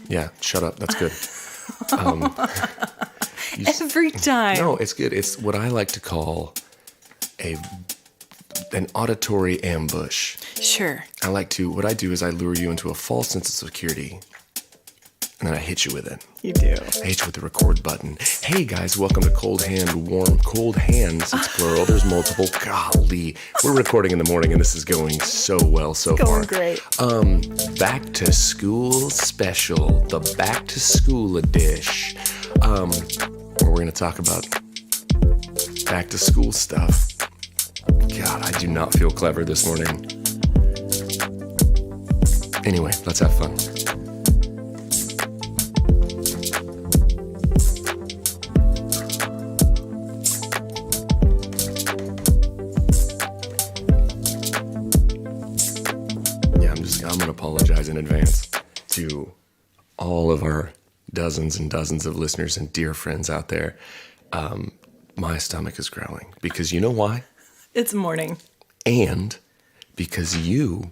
Yeah, shut up. That's good. Every time. No, it's good. It's what I like to call an auditory ambush. Sure. What I do is I lure you into a false sense of security, and then I hit you with it. You do. I hit you with the record button. Hey guys, welcome to Cold Hands, it's plural, there's multiple. Golly. We're recording in the morning and this is going so well so far. Going great. Back to school special, the back to school edition. Where we're gonna talk about back to school stuff. God, I do not feel clever this morning. Anyway, let's have fun. I'm going to apologize in advance to all of our dozens and dozens of listeners and dear friends out there. My stomach is growling because you know why? It's morning. And because you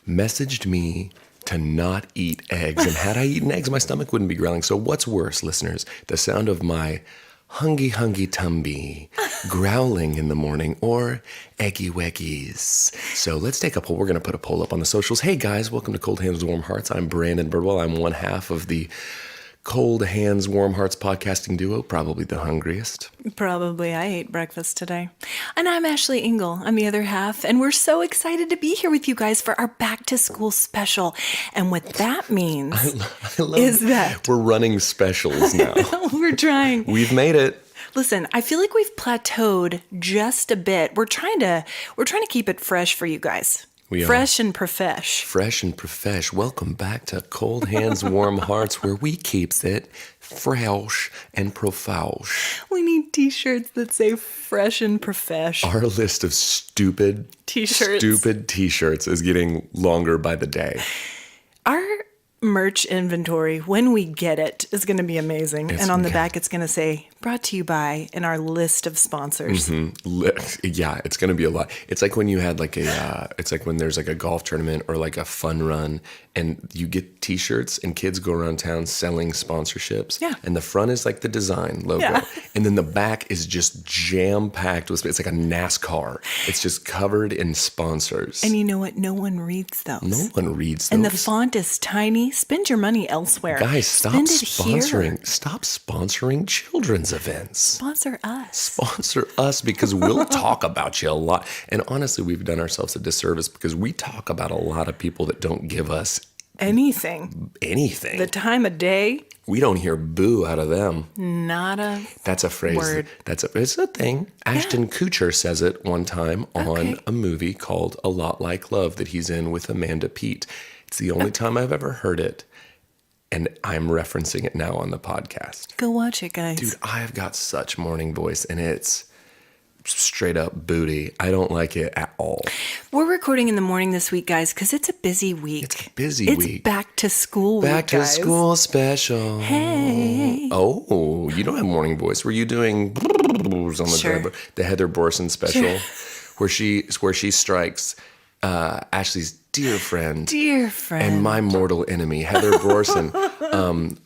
messaged me to not eat eggs. And had I eaten eggs, my stomach wouldn't be growling. So what's worse, listeners? The sound of my hungy tumby growling in the morning or eggy weggies. So let's take a poll. We're going to put a poll up on the socials. Hey guys, welcome to Cold Hands, Warm Hearts. I'm Brandon Birdwell. I'm one half of the Cold Hands, Warm Hearts podcasting duo, probably the hungriest. Probably. I ate breakfast today. And I'm Ashley Engle. I'm the other half. And we're so excited to be here with you guys for our back to school special. And what that means I love is that we're running specials now. we're trying. We've made it. Listen, I feel like we've plateaued just a bit. We're trying to keep it fresh for you guys. We fresh and profesh. Fresh and profesh. Welcome back to Cold Hands, Warm Hearts, where we keeps it fresh and profesh. We need t-shirts that say fresh and profesh. Our list of stupid t-shirts is getting longer by the day. Our merch inventory, when we get it, is going to be amazing. And on the back, it's going to say, brought to you by, in our list of sponsors. Mm-hmm. Yeah, it's going to be a lot. It's like when you had it's like when there's like a golf tournament or like a fun run and you get t-shirts and kids go around town selling sponsorships. Yeah. And the front is like the design logo. Yeah. And then the back is just jam-packed with, it's like a NASCAR. It's just covered in sponsors. And you know what? No one reads those. No one reads those. And the font is tiny. Spend your money elsewhere. Guys, stop sponsoring children's events. Sponsor us. Sponsor us because we'll talk about you a lot. And honestly, we've done ourselves a disservice because we talk about a lot of people that don't give us anything. The time of day. We don't hear boo out of them. Not a That's a phrase. Word. It's a thing. Ashton Kutcher says it one time on a movie called A Lot Like Love that he's in with Amanda Peet. It's the only time I've ever heard it. And I'm referencing it now on the podcast. Go watch it, guys. Dude, I've got such morning voice, and it's straight up booty. I don't like it at all. We're recording in the morning this week, guys, because it's a busy week. It's a busy week. It's back to school week, Back to school special. Hey. Oh, you don't have morning voice. Were you doing on the Heather Borson special where she strikes Ashley's dear friend, and my mortal enemy, Heather Borson,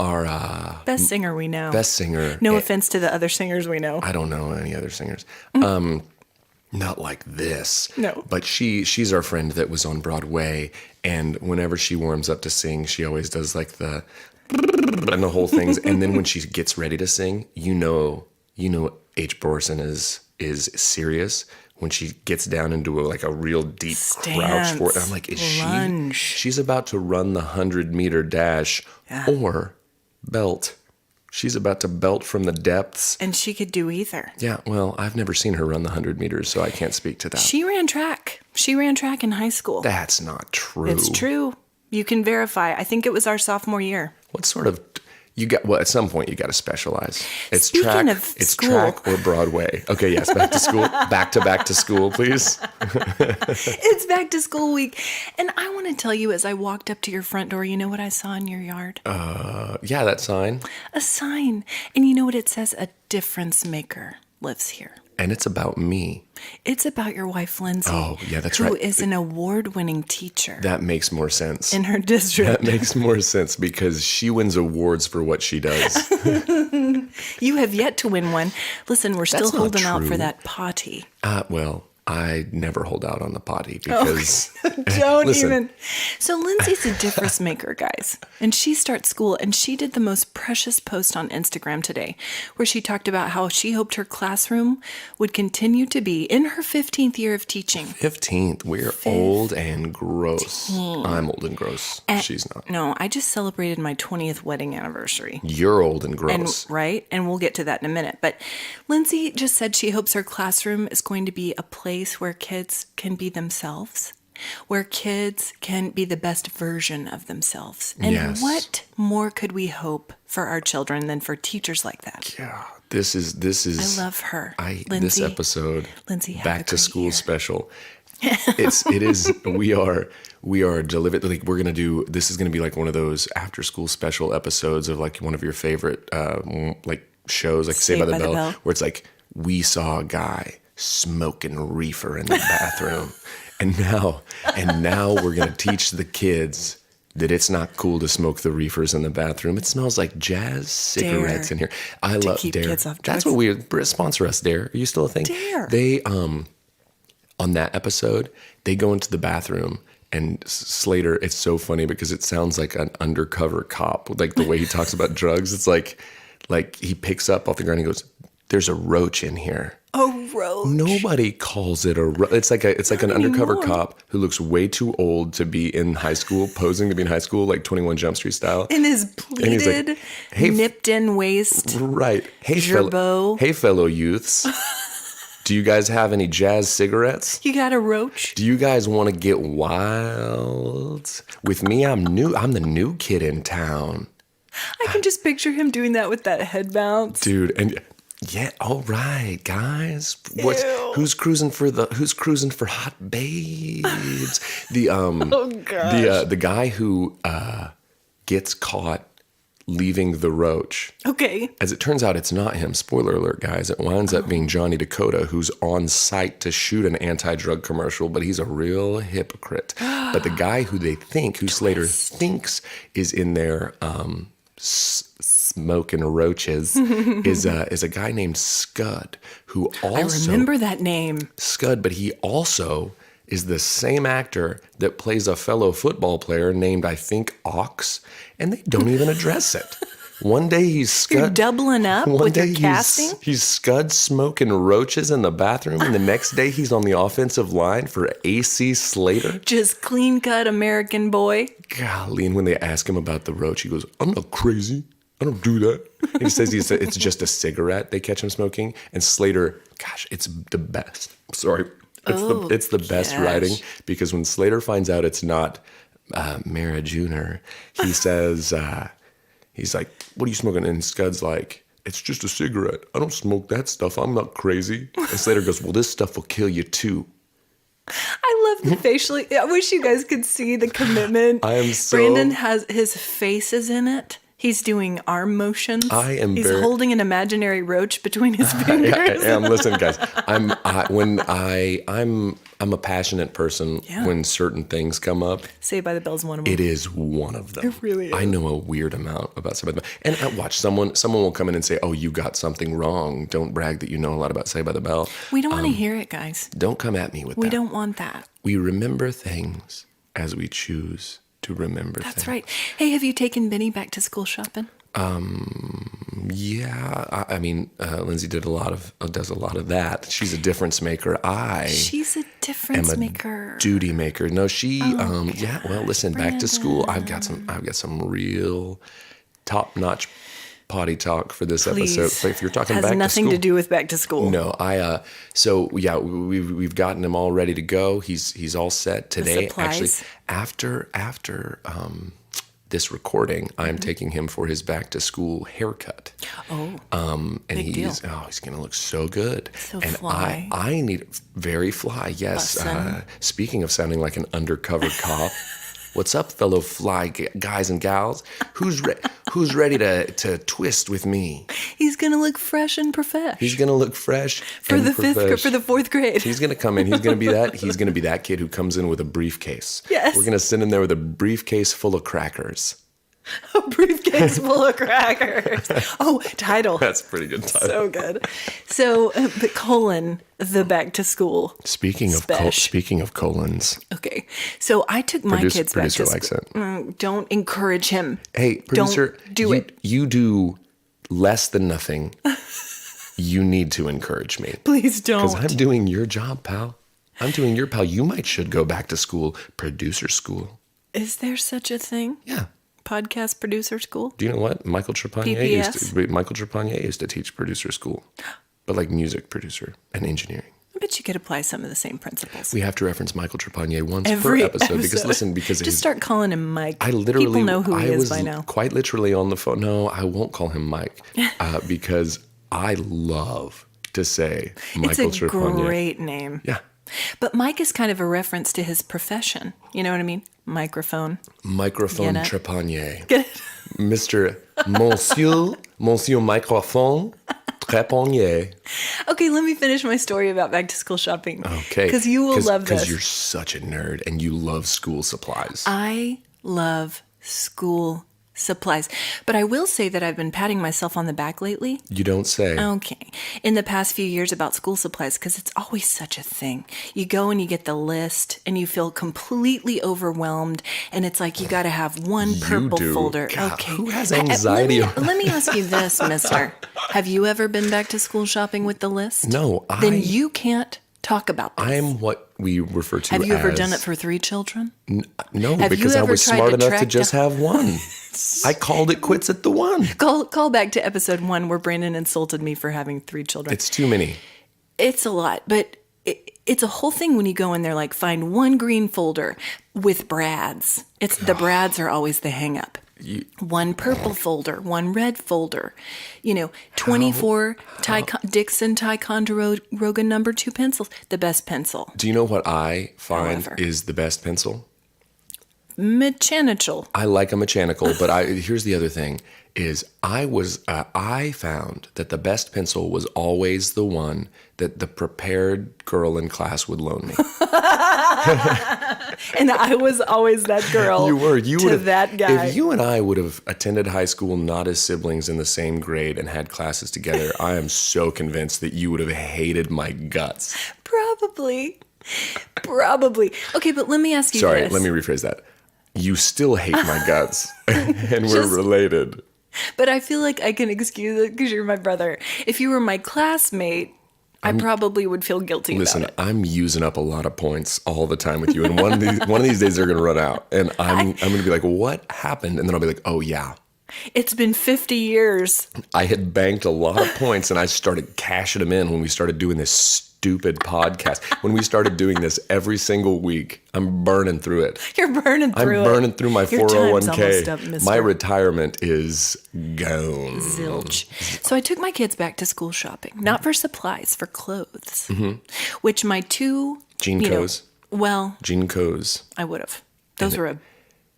our best singer we know. Best singer. No offense to the other singers we know. I don't know any other singers. Not like this. No. But she's our friend that was on Broadway, and whenever she warms up to sing, she always does like the and the whole things. And then when she gets ready to sing, you know, H. Borson is serious. When she gets down into a real deep crouch for it. I'm like, she's about to run the 100-meter dash or belt. She's about to belt from the depths. And she could do either. Yeah, well, I've never seen her run the 100 meters, so I can't speak to that. She ran track. She ran track in high school. That's not true. It's true. You can verify. I think it was our sophomore year. What sort of... at some point you got to specialize. It's Speaking of school. Track or Broadway. Okay, yes, back to school. back to school, please. It's back to school week. And I want to tell you, as I walked up to your front door, you know what I saw in your yard? Yeah, that sign. A sign. And you know what it says? A difference maker lives here. And it's about me. It's about your wife, Lindsay. Oh, yeah, that's who right. Who is an award-winning teacher. That makes more sense. In her district. That makes more sense because she wins awards for what she does. You have yet to win one. Listen, we're still holding out for true. that potty. Well, I never hold out on the potty because... Don't Listen. even. So Lindsay's a difference maker, guys. And she starts school, and she did the most precious post on Instagram today where she talked about how she hoped her classroom would continue to be in her 15th year of teaching. 15th. We're old and gross. I'm old and gross. She's not. No, I just celebrated my 20th wedding anniversary. You're old and And, gross. right? And we'll get to that in a minute. But Lindsay just said she hopes her classroom is going to be a place where kids can be themselves, where kids can be the best version of themselves. And Yes. what more could we hope for our children than for teachers like that? Yeah, this is. I love her. This Lindsay, episode, Lindsay, have a back to great school year. special. It is. We are delivered. Like we're gonna do. This is gonna be like one of those after school special episodes of like one of your favorite like shows, like Saved by the Bell, where it's like we saw a guy smoking reefer in the bathroom, and now we're gonna teach the kids that it's not cool to smoke the reefers in the bathroom. It smells like jazz cigarettes in here. I love keep Dare. kids off That's drugs. what we sponsor us. Dare. Are you still a thing? Dare. They on that episode they go into the bathroom. And Slater, it's so funny because it sounds like an undercover cop, like the way he talks about drugs. It's like he picks up off the ground and he goes, "There's a roach in here." Oh, roach. Nobody calls it a roach. It's like an undercover anymore. cop who looks way too old to be in high school, posing to be in high school, like 21 Jump Street style. In his And he's like, pleated, "Hey, nipped-in waist. Right. Hey, Gerbo. fellow youths. Do you guys have any jazz cigarettes? You got a roach? Do you guys want to get wild? With me, I'm the new kid in town." I can just picture him doing that with that head bounce. Dude, and yeah, all right, guys. Ew. Who's cruising for hot babes? The Oh, gosh. the guy who gets caught leaving the roach. Okay. As it turns out, it's not him. Spoiler alert, guys. It winds up being Johnny Dakota, who's on site to shoot an anti-drug commercial, but he's a real hypocrite. But the guy who Slater thinks is in there smoking roaches is a guy named Scud, who also... I remember that name. Scud, but he also is the same actor that plays a fellow football player named, I think, Ox, and they don't even address it. One day he's Scud. You're doubling up One with day your casting? he's Scud smoking roaches in the bathroom, and the next day he's on the offensive line for AC Slater. Just clean-cut American boy. Golly, and when they ask him about the roach, he goes, "I'm not crazy. I don't do that." And he says it's just a cigarette they catch him smoking. And Slater, gosh, it's the best. Sorry. It's the best gosh. writing because when Slater finds out it's not Mara Jr., he says, he's like, "What are you smoking?" And Scud's like, "It's just a cigarette. I don't smoke that stuff. I'm not crazy." And Slater goes, "Well, this stuff will kill you too." I love the facially. I wish you guys could see the commitment. I am so- Brandon has his face is in it. He's doing arm motions. He's holding an imaginary roach between his fingers. I am. Listen, guys. I'm a passionate person. Yeah. When certain things come up. Saved by the Bell's one of them. It is one of them. It really is. I know a weird amount about Saved by the Bell. And I watch someone will come in and say, "Oh, you got something wrong. Don't brag that you know a lot about Saved by the Bell." We don't want to hear it, guys. Don't come at me with that. We don't want that. We remember things as we choose to remember things. That's right. Hey, have you taken Benny back to school shopping? Yeah, I mean, Lindsay does a lot of that. She's a difference maker. She's a difference maker. Duty maker. No, she. Yeah. Well, listen. Back to school. I've got some real top-notch potty talk for this Please. episode. So if you're talking Has back to nothing school, to do with back to school. No, So yeah, we've gotten him all ready to go. He's all set today. Actually, after this recording, I'm taking him for his back to school haircut. Oh, and big deal. he's gonna look so good. So and fly. I need very fly. Yes. Speaking of sounding like an undercover cop, what's up, fellow fly guys and gals? Who's Who's ready to twist with me? He's going to look fresh and profesh. He's going to look fresh for the fourth grade. He's going to come in. He's going to be that kid who comes in with a briefcase. Yes. We're going to send him there with a briefcase full of crackers. A briefcase full of crackers. Oh, title. That's a pretty good title. So good. So, the colon, the back to school. Speaking of colons. Okay. So I took my kids back to producer likes it. Don't encourage him. Hey, producer, Don't do it. You do less than nothing. You need to encourage me. Please don't. Because I'm doing your job, pal. I'm doing your pal. You should go back to school, producer school. Is there such a thing? Yeah. Podcast producer school? Do you know what? Michael Trepanier used to teach producer school, but like music producer and engineering. I bet you could apply some of the same principles. We have to reference Michael Trepanier once Every per episode because just start calling him Mike. People know who he is by now. Quite literally on the phone. No, I won't call him Mike because I love to say Michael Trepanier. It's a great name. Yeah. But Mike is kind of a reference to his profession. You know what I mean? Microphone Trepanier. Mr. Monsieur Microphone Trepanier. Okay, let me finish my story about back to school shopping. Okay. Because you will love this. Because you're such a nerd and you love school supplies. I love school supplies. But I will say that I've been patting myself on the back lately. You don't say. Okay. In the past few years about school supplies, because it's always such a thing. You go and you get the list and you feel completely overwhelmed. And it's like you got to have one purple folder. God, okay. Who has anxiety? Let me ask you this, mister. Have you ever been back to school shopping with the list? No. Then you can't talk about this. I am what we refer to as... Have you ever done it for 3 children? No, because I was smart enough to just have one. I called it quits at the one. Call back to episode 1 where Brandon insulted me for having 3 children. It's too many. It's a lot, but it's a whole thing when you go in there, like find one green folder with brads. The brads are always the hang up. One purple folder, one red folder, 24 Dixon Ticonderoga number 2 pencils, the best pencil. Do you know what I find is the best pencil? Mechanical. I like a mechanical, but here's the other thing is I found that the best pencil was always the one that the prepared girl in class would loan me. And I was always that girl. You were. You would that guy. If you and I would have attended high school not as siblings in the same grade and had classes together, I am so convinced that you would have hated my guts. Probably. Okay, but let me ask you this. Sorry, let me rephrase that. You still hate my guts, and we're related. But I feel like I can excuse it because you're my brother. If you were my classmate, I probably would feel guilty about it. Listen, I'm using up a lot of points all the time with you, and one of these days they're going to run out, and I'm going to be like, what happened? And then I'll be like, oh, yeah. It's been 50 years. I had banked a lot of points, and I started cashing them in when we started doing this stupid podcast. When we started doing this every single week, I'm burning through it. You're burning through it. I'm burning through my Your 401k. time's almost up, mister. My retirement is gone. Zilch. So I took my kids back to school shopping, not for supplies, for clothes, which my 2... Jean Co's. Jean Co's. I would have. Those were a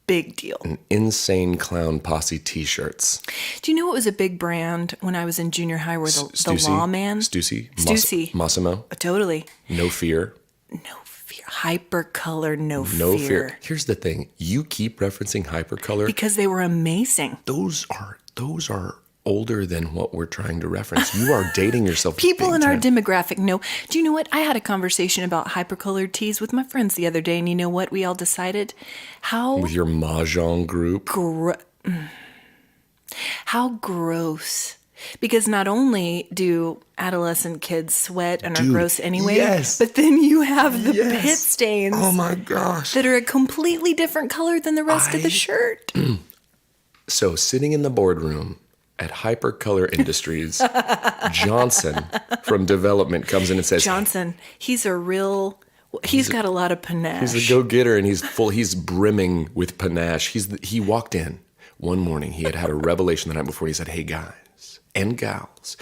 big deal. And Insane Clown Posse t-shirts. Do you know what was a big brand when I was in junior high where the lawman? Stussy. Massimo. Totally. No Fear. Hypercolor, no fear. Here's the thing. You keep referencing Hypercolor. Because they were amazing. Those are older than what we're trying to reference. You are dating yourself. People in our demographic know. Do you know what? I had a conversation about hypercolored tees with my friends the other day, and you know what? We all decided with your mahjong group. How gross. Because not only do adolescent kids sweat and are gross anyway, but then you have the pit stains. Oh my gosh. That are a completely different color than the rest of the shirt. So sitting in the boardroom at Hypercolor Industries, Johnson from development comes in and says, Johnson, he's got a lot of panache. He's a go-getter and he's brimming with panache. He walked in one morning. He had a revelation the night before. He said, hey guys and gals,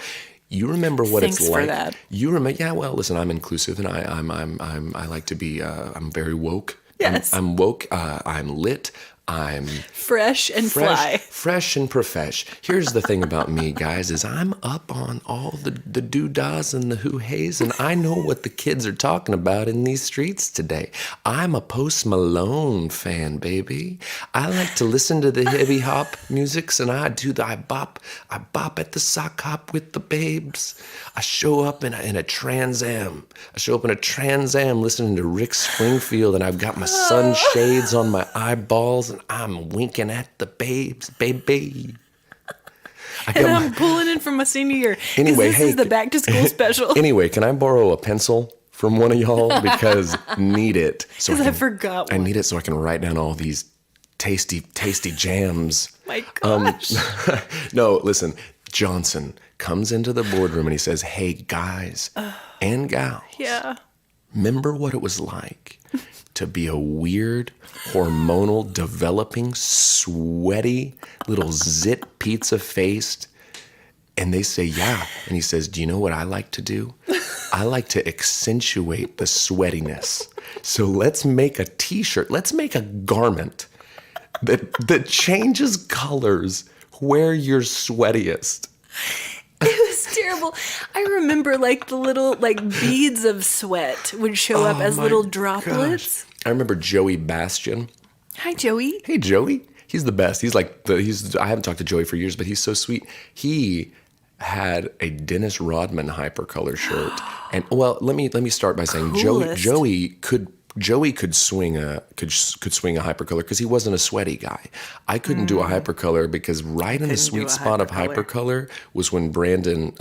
you remember what Thanks it's like. for that. You remember? Yeah. Well, listen, I'm inclusive and I like to be. I'm very woke. Yes. I'm woke. I'm lit. I'm Fresh and fly. fresh and profesh. Here's the thing about me, guys, is I'm up on all the doo-dahs and the hoo-hays, and I know what the kids are talking about in these streets today. I'm a Post Malone fan, baby. I like to listen to the hippie hop musics, and I bop at the sock hop with the babes. I show up in a Trans Am. I show up in a Trans Am listening to Rick Springfield, and I've got my sunshades on my eyeballs, and I'm winking at the babes, baby. I'm pulling in from my senior year. Anyway, this is the back to school special. Anyway, can I borrow a pencil from one of y'all? Because need it. Because I forgot one. I need it so I can write down all these tasty jams. My gosh. No, listen. Johnson comes into the boardroom and he says, hey, guys and gals. Yeah. Remember what it was like to be a weird, hormonal, developing, sweaty, little zit pizza-faced? And they say, yeah. And he says, do you know what I like to do? I like to accentuate the sweatiness. So let's make a t-shirt. Let's make a garment that changes colors where you're sweatiest. It was terrible. I remember like the little beads of sweat would show up as little droplets. Gosh. I remember Joey Bastian. Hi, Joey. Hey, Joey. He's the best. He's I haven't talked to Joey for years, but he's so sweet. He had a Dennis Rodman hypercolor shirt. And well, let me start by saying Joey could swing a hypercolor because he wasn't a sweaty guy. I couldn't do a hypercolor because right in the sweet spot of hypercolor was when Brandon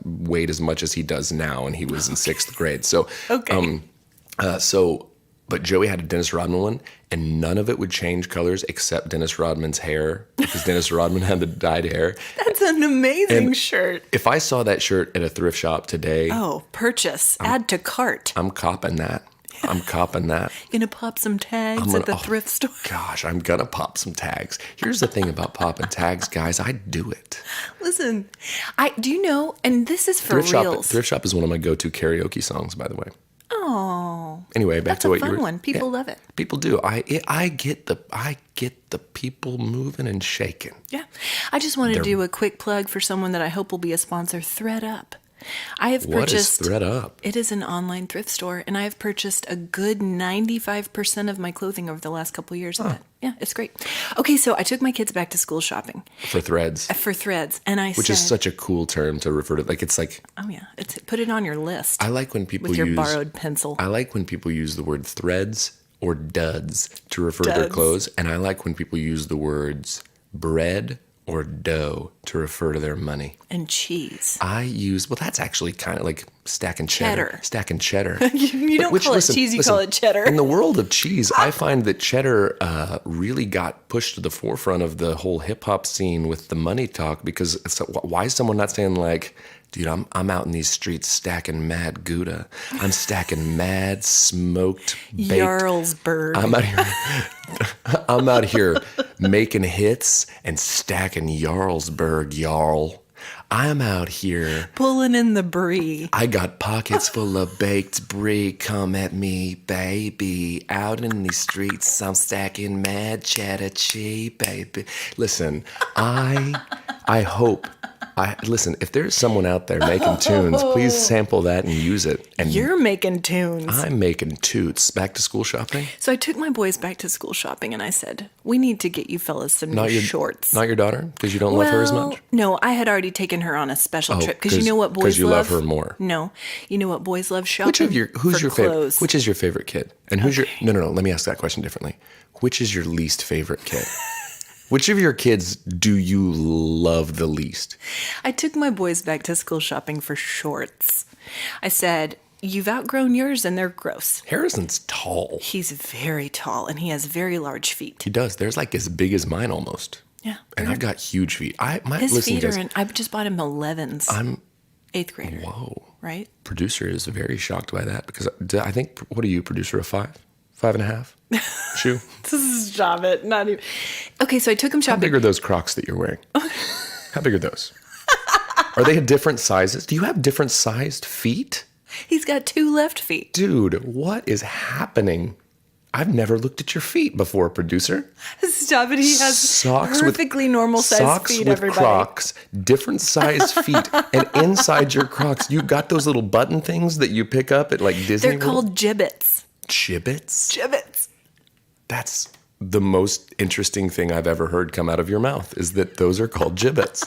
weighed as much as he does now, and he was in 6th grade. So but Joey had a Dennis Rodman one, and none of it would change colors except Dennis Rodman's hair, because Dennis Rodman had the dyed hair. That's an amazing shirt. If I saw that shirt at a thrift shop today... Oh, purchase. Add to cart. I'm copping that. Gonna pop some tags at the thrift store. Gosh, I'm gonna pop some tags. Here's the thing about popping tags, guys. I do it. Listen, do you know, and this is for reals. Thrift Shop is one of my go-to karaoke songs, by the way. Oh. Anyway, back to what you were. That's a fun one. People love it. People do. I get the people moving and shaking. Yeah. I just want to do a quick plug for someone that I hope will be a sponsor, ThredUp. I have purchased. What is ThredUp? It is an online thrift store, and I have purchased a good 95% of my clothing over the last couple of years. Yeah, it's great. Okay, so I took my kids back to school shopping. For Threads. And I Which is such a cool term to refer to. Like, it's like... Oh, yeah. Put it on your list. I like when people with your borrowed pencil. I like when people use the word threads or duds to refer to their clothes. And I like when people use the words bread or dough to refer to their money. And cheese. That's actually kind of like stacking cheddar. Stacking cheddar. You don't call it cheese, you call it cheddar. In the world of cheese, I find that cheddar really got pushed to the forefront of the whole hip-hop scene with the money talk, because why is someone not saying like, dude, I'm out in these streets stacking mad Gouda. I'm stacking mad smoked baked. Jarlsberg. I'm out here making hits and stacking Jarlsberg, y'all. I'm out here pulling in the brie. I got pockets full of baked brie. Come at me, baby. Out in these streets, I'm stacking mad cheddar cheese, baby. Listen, I hope. Listen, if there's someone out there making tunes, please sample that and use it. And you're making tunes. I'm making toots. Back to school shopping? So I took my boys back to school shopping, and I said, we need to get you fellas some new shorts. Not your daughter? Because you don't love her as much? No, I had already taken her on a special trip. Because you know what boys love? Because you love her more. No. You know what boys love shopping? Who's your favorite? Which is your favorite kid? And who's No, let me ask that question differently. Which is your least favorite kid? Which of your kids do you love the least? I took my boys back to school shopping for shorts. I said, you've outgrown yours and they're gross. Harrison's tall. He's very tall and he has very large feet. He does. They're like as big as mine almost. Yeah. And I've got huge feet. His feet are I just bought him 11s. I'm 8th grader. Whoa. Right? Producer is very shocked by that because I think, what are you, producer of 5? 5.5? Shoe? Stop it. Not even. Okay, so I took him shopping. How big are those Crocs that you're wearing? How big are those? Are they different sizes? Do you have different sized feet? He's got 2 left feet. Dude, what is happening? I've never looked at your feet before, producer. Stop it. He has perfectly normal sized socks feet, with everybody. Crocs, different size feet, and inside your Crocs, you got those little button things that you pick up at like Disney They're World? called gibbets. Giblets? Gibbets. That's the most interesting thing I've ever heard come out of your mouth, is that those are called giblets.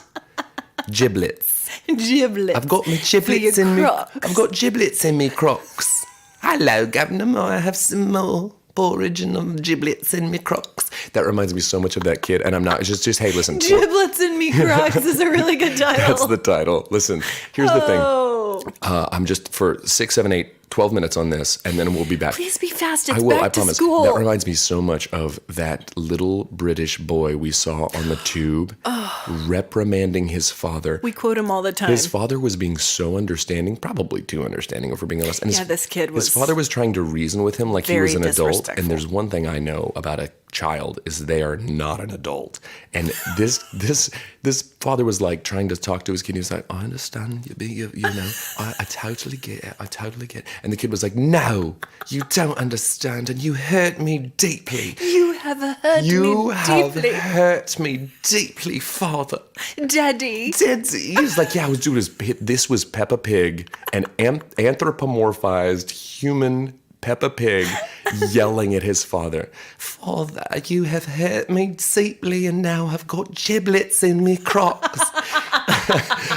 Giblets. Giblets. I've got my giblets in me. Crocs. I've got giblets in me Crocs. Hello, Governor. I have some more porridge and giblets in me Crocs. That reminds me so much of that kid. And I'm not just hey, listen. Giblets in me Crocs is a really good title. That's the title. Listen, here's the thing. Oh. I'm just for 6, 7, 8, 12 minutes on this, and then we'll be back. Please be fast. It's I will, back I to promise. school. That reminds me so much of that little British boy we saw on the tube reprimanding his father. We quote him all the time. His father was being so understanding, probably too understanding, if we're being honest. And this kid was his father was trying to reason with him like he very was an adult. disrespectful. And there's one thing I know about a child is they are not an adult. And this father was like trying to talk to his kid. He was like, I understand, you know, I totally get it. I totally get it. And the kid was like, no, you don't understand, and you hurt me deeply. You have hurt me deeply. Hurt me deeply, father. Daddy. He was like, yeah, I was doing this was Peppa Pig, an anthropomorphized human Peppa Pig yelling at his father. Father, you have hurt me deeply, and now I've got giblets in me Crocs.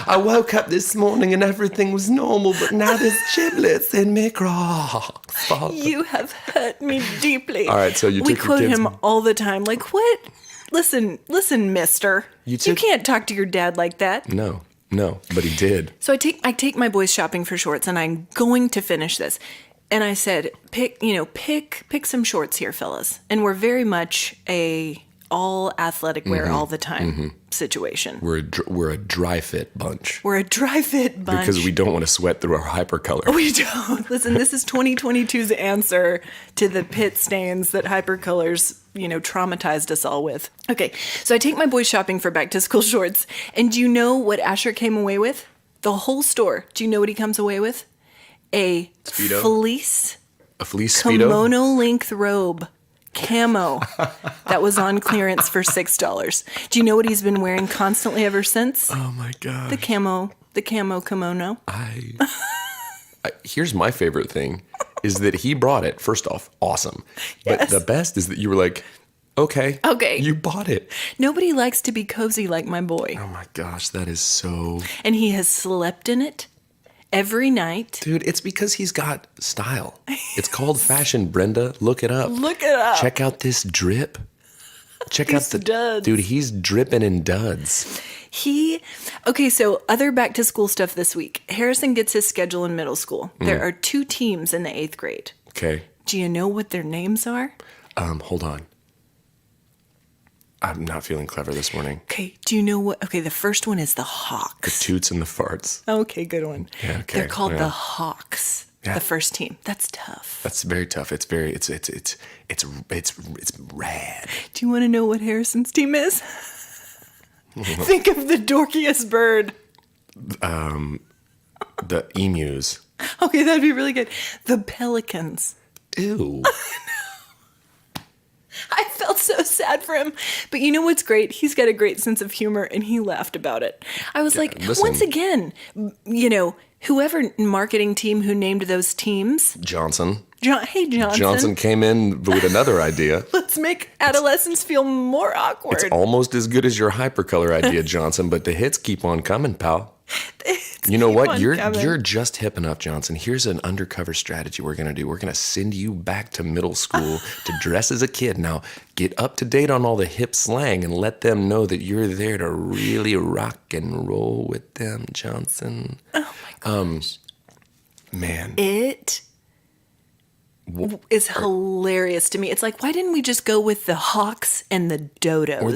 I woke up this morning and everything was normal, but now there's giblets in me Crocs. Father. You have hurt me deeply. All right, so we took your quote kids. him all the time. Like, what? Listen, mister. You can't talk to your dad like that. No, but he did. So I take my boys shopping for shorts, and I'm going to finish this. And I said, pick some shorts here, fellas. And we're very much a all athletic wear all the time situation. We're a dry fit bunch. We're a dry fit bunch. Because we don't want to sweat through our hypercolor. We don't. Listen, this is 2022's answer to the pit stains that hypercolors, traumatized us all with. Okay, so I take my boys shopping for back to school shorts. And do you know what Asher came away with? The whole store. Do you know what he comes away with? A Speedo? fleece. A fleece Speedo? Kimono length robe. Camo. That was on clearance for $6. Do you know what he's been wearing constantly ever since? Oh my God. The camo kimono. Here's my favorite thing is that he brought it. First off, awesome. But Yes. the best is that you were like, okay. You bought it. Nobody likes to be cozy like my boy. Oh my gosh, that is so... And he has slept in it every night. Dude, it's because he's got style. It's called fashion, Brenda. Look it up. Look it up. Check out this drip. Check out the duds. Dude, he's dripping in duds. So other back to school stuff this week. Harrison gets his schedule in middle school. There are 2 teams in the 8th grade. Okay. Do you know what their names are? Hold on. I'm not feeling clever this morning. Okay, do you know what? Okay, the first one is the Hawks. The toots and the farts. Okay, good one. Yeah, okay. They're called Yeah. the Hawks. Yeah. The first team. That's tough. That's very tough. It's rad. Do you want to know what Harrison's team is? Think of the dorkiest bird. The emus. Okay, that'd be really good. The Pelicans. Ew. I felt so sad for him. But you know what's great? He's got a great sense of humor, and he laughed about it. I was like, listen. once again, whoever marketing team who named those teams. Johnson. Hey, Johnson. Johnson came in with another idea. Let's make adolescents feel more awkward. It's almost as good as your hypercolor idea, Johnson, but the hits keep on coming, pal. You know what? You're just hip enough, Johnson. Here's an undercover strategy we're going to do. We're going to send you back to middle school to dress as a kid. Now, get up to date on all the hip slang and let them know that you're there to really rock and roll with them, Johnson. Oh my gosh. Man. It is hilarious to me. It's like, why didn't we just go with the Hawks and the Dodos? Or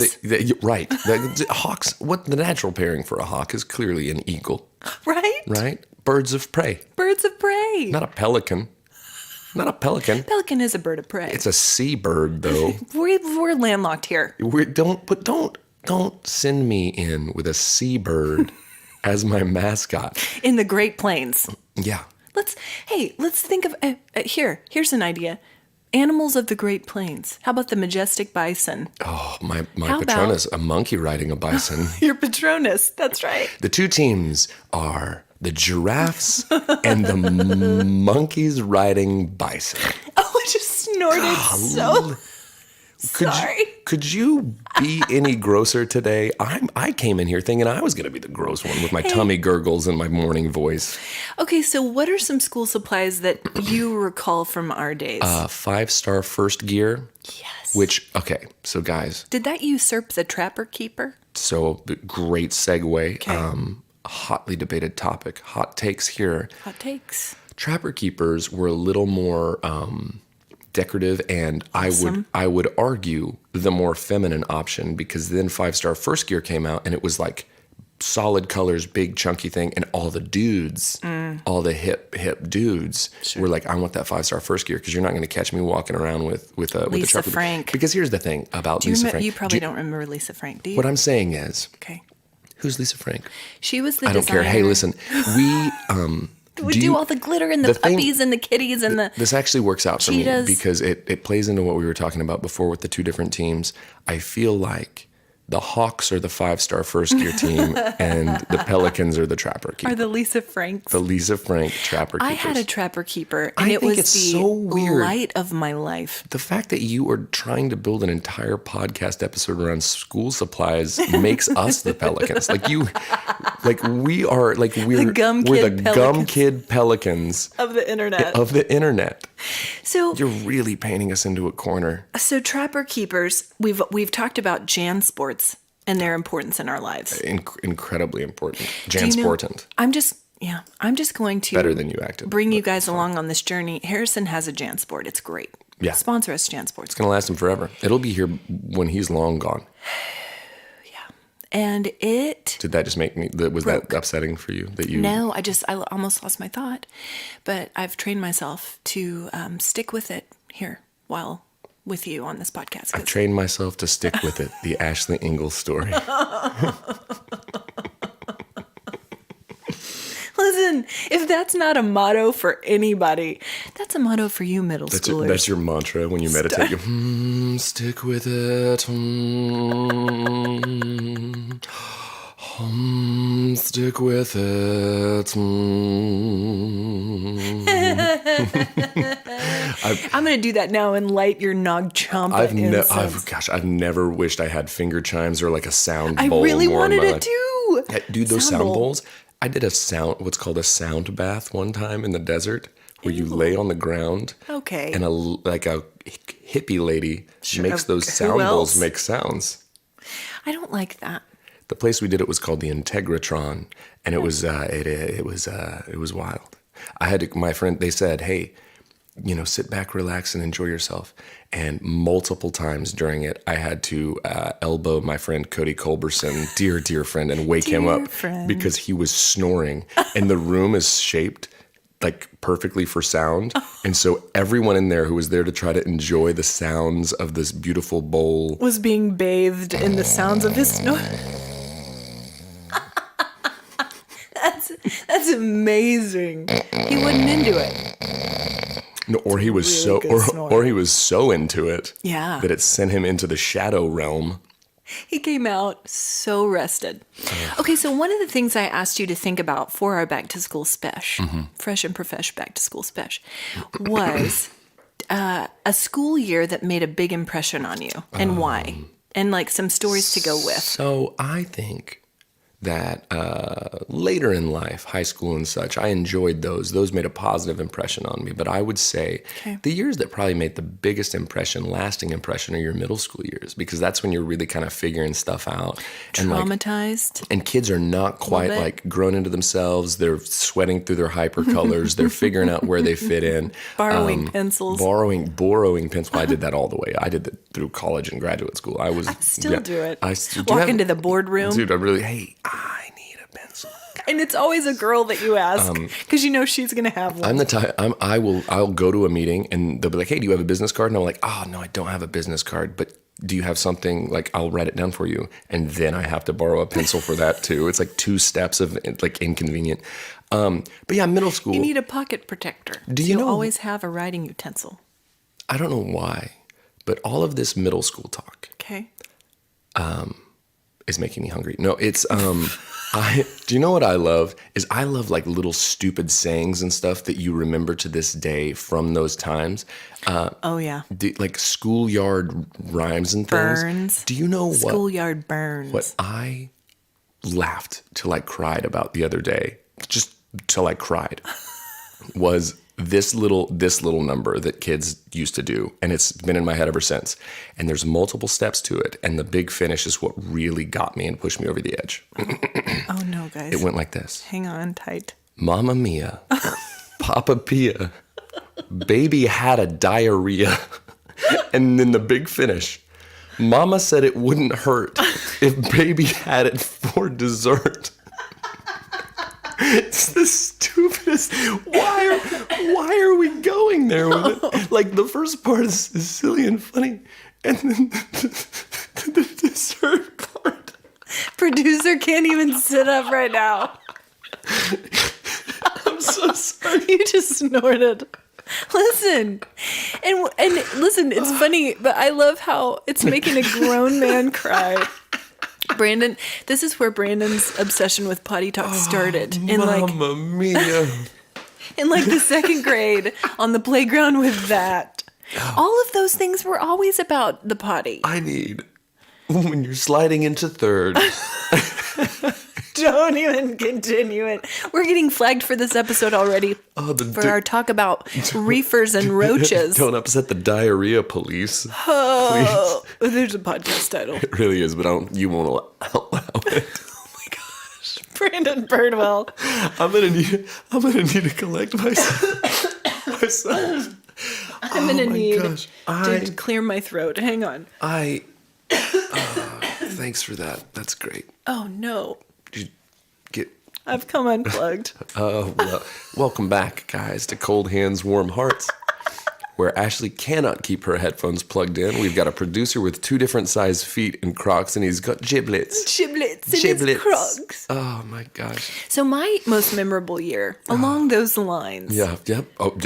right. The hawks, what the natural pairing for a hawk is clearly an eagle. Right? Right? Birds of prey. Birds of prey. Not a pelican. Not a pelican. Pelican is a bird of prey. It's a seabird, though. We're landlocked here. Don't send me in with a seabird as my mascot. In the Great Plains. Yeah. Let's think of here's an idea. Animals of the Great Plains. How about the majestic bison? Oh, my How Patronus, a monkey riding a bison. Your Patronus. That's right. The two teams are the giraffes and the monkeys riding bison. Oh, I just snorted so. Sorry. Could you be any grosser today? I came in here thinking I was going to be the gross one with my tummy gurgles and my morning voice. Okay, so what are some school supplies that you recall from our days? 5-star first gear. Yes. Okay, so guys. Did that usurp the Trapper Keeper? So great segue. Okay. Hotly debated topic. Hot takes here. Hot takes. Trapper Keepers were a little more decorative, and Awesome. I would argue the more feminine option, because then 5-star first gear came out and it was like solid colors, big chunky thing, and all the dudes, all the hip dudes were like, I want that 5-star first gear, because you're not going to catch me walking around with a Lisa Trapper. Frank. Because here's the thing about Lisa Frank. You probably don't remember Lisa Frank, do you? What I'm saying is, Okay. who's Lisa Frank? She was the I don't care. Hey, designer. listen, We do all the glitter and the puppies and the kitties and the... This actually works out for cheetahs. me because it plays into what we were talking about before with the two different teams. I feel like the Hawks are the 5-star first gear team and the Pelicans are the Trapper Keeper. Are the Lisa Franks. The Lisa Frank Trapper Keepers. I had a Trapper Keeper, and I it think was it's the so weird. light of my life. The fact that you are trying to build an entire podcast episode around school supplies makes us the Pelicans. We're The gum we're kid the Pelicans. gum kid Pelicans Of the internet. of the internet. So You're really painting us into a corner. Trapper Keepers, we've talked about Jan sports and their importance in our lives. Incredibly important. Do you know- Jansportant. I'm just going to Better than you acted. bring you guys along on this journey. Harrison has a Jan sport. It's great. Yeah. Sponsor us, Jan Sports. It's going to last him forever. It'll be here when he's long gone. And it... Did that just make me... Was Broke. that upsetting for you? That you? No, I almost lost my thought. But I've trained myself to stick with it here while with you on this podcast. I've trained myself to stick with it. The Ashley Engle story. Listen, if that's not a motto for anybody, that's a motto for you middle schoolers. That's your mantra when you meditate. You stick with it. Stick with it. I'm going to do that now and light your Nag Champa incense. I've never wished I had finger chimes or like a sound I bowl. really more in wanted my it life. too. Yeah, dude, those sound bowls. I did what's called a sound bath one time in the desert, where you lay on the ground. Okay. And a hippie lady makes those Who sound bowls else? make sounds. I don't like that. The place we did it was called the Integratron, and it was wild. I had my friend. They said, "Hey, sit back, relax, and enjoy yourself." And multiple times during it, I had to elbow my friend Cody Culberson, dear friend, and wake him Dear up friend. because he was snoring. And the room is shaped like perfectly for sound, and so everyone in there who was there to try to enjoy the sounds of this beautiful bowl Was being bathed in the sounds of his snore. That's amazing. He wasn't into it. No, or he was really good snore. or he was so into it Yeah. that it sent him into the shadow realm. He came out so rested. Okay, so one of the things I asked you to think about for our back to school spesh, fresh and profesh back to school spesh, was a school year that made a big impression on you and why, and like some stories to go with. So I think that later in life, high school and such, I enjoyed those. Those made a positive impression on me. But I would say the years that probably made the biggest impression, lasting impression, are your middle school years, because that's when you're really kind of figuring stuff out. Traumatized. And kids are not quite bit. like grown into themselves. They're sweating through their hypercolors. They're figuring out where they fit in. Borrowing pencils. Borrowing pencils. I did that all the way. I did that through college and graduate school. I Still do it. Do you Walk have- into the boardroom. Dude, I need a pencil. And it's always a girl that you ask because you know she's going to have one. I'm the type. I'll go to a meeting and they'll be like, "Hey, do you have a business card?" And I'm like, "Oh no, I don't have a business card, but do you have something like I'll write it down for you?" And then I have to borrow a pencil for that too. It's like 2 steps of like inconvenient. But yeah, middle school. You need a pocket protector. Do you know- always have a writing utensil? I don't know why, but all of this middle school talk Okay. is making me hungry. No, it's do you know what I love? Is I love like little stupid sayings and stuff that you remember to this day from those times. Oh, yeah. Like schoolyard rhymes and things. Burns. Do you know what? Schoolyard burns. What I laughed till I cried about the other day, just till I cried, was this little number that kids used to do, and it's been in my head ever since. And there's multiple steps to it, and the big finish is what really got me and pushed me over the edge. Oh, no, guys. It went like this. Hang on tight. Mamma mia, Papa Pia, baby had a diarrhea. And then the big finish. Mama said it wouldn't hurt if baby had it for dessert. It's the stupidest. Why are we going there with it? Like, the first part is silly and funny, and then the dessert part. Producer can't even sit up right now. I'm so sorry. You just snorted. Listen. And listen, it's funny, but I love how it's making a grown man cry. Brandon, this is where Brandon's obsession with potty talk started. Mamma mia. In like the second grade on the playground with that. All of those things were always about the potty. I need, when you're sliding into third. Don't even continue it. We're getting flagged for this episode already for our talk about reefers and roaches. Don't upset the diarrhea police. Oh, there's a podcast title. It really is, but you won't allow it. Oh my gosh, Brandon Birdwell. I'm gonna need to collect myself. I'm gonna need to clear my throat. Hang on. Thanks for that. That's great. Oh no. Did you get? I've come unplugged. Well, welcome back, guys, to Cold Hands, Warm Hearts, where Ashley cannot keep her headphones plugged in. We've got a producer with 2 different size feet in Crocs, and he's got giblets. Giblets in his Crocs. Oh, my gosh. So my most memorable year, along those lines. Yeah, yep. Oh,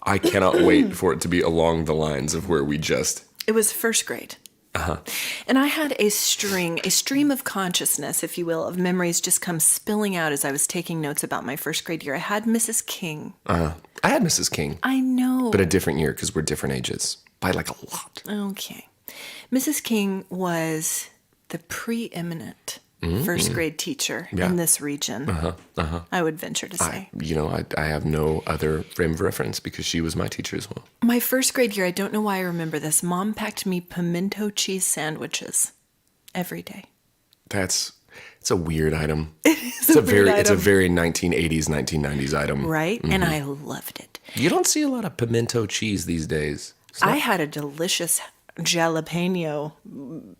I cannot wait for it to be along the lines of where we just... It was first grade. Uh-huh. And I had a stream of consciousness, if you will, of memories just come spilling out as I was taking notes about my first grade year. I had Mrs. King. I had Mrs. King. I know. But a different year because we're different ages. By like a lot. Okay. Mrs. King was the preeminent first grade teacher in this region. I would venture to say. I have no other frame of reference because she was my teacher as well. My first grade year, I don't know why I remember this. Mom packed me pimento cheese sandwiches every day. It's a weird item. It is a weird item. It's a very 1980s, 1990s item. Right? Mm-hmm. And I loved it. You don't see a lot of pimento cheese these days. I had a delicious jalapeno